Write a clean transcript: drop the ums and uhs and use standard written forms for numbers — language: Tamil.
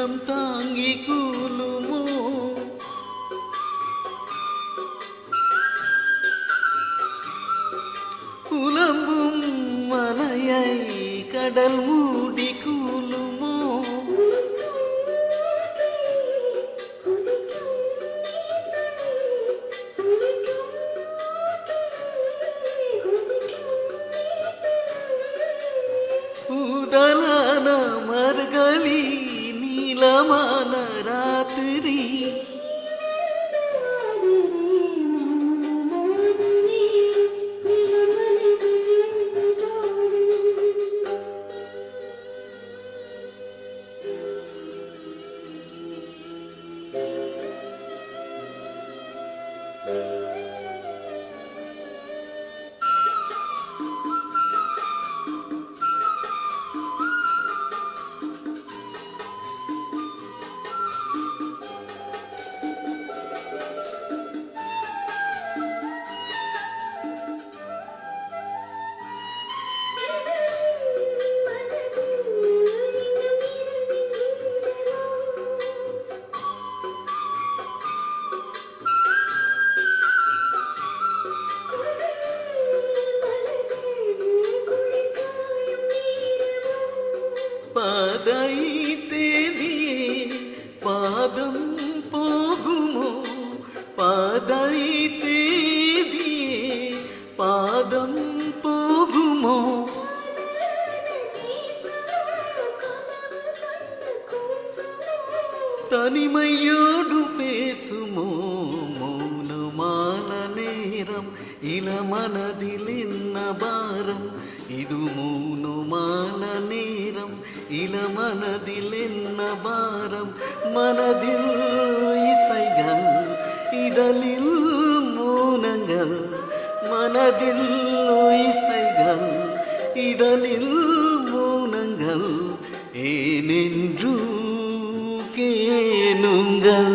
உள்ளம் தாங்கி கூலுமோ புலம்பும் மலையை கடல் மூடி கூலுமோ பூதலான மர்கழி நீலமான ராத்திரி பாதை தேடியே பாதம் போகுமோ பாதை தேடியே பாதம் போகுமோ தனிமையோடு பேசுமோ மௌனமான நேரம் இளமனதில் என்ன பாரம் இது மௌனமான நேரம் இளமனதில் என்ன பாரம் மனதில் இசைகள் இதழில் மௌனங்கள் மனதில் இசைகள் இதழில் மௌனங்கள் ஏனென்று கேளுங்கள்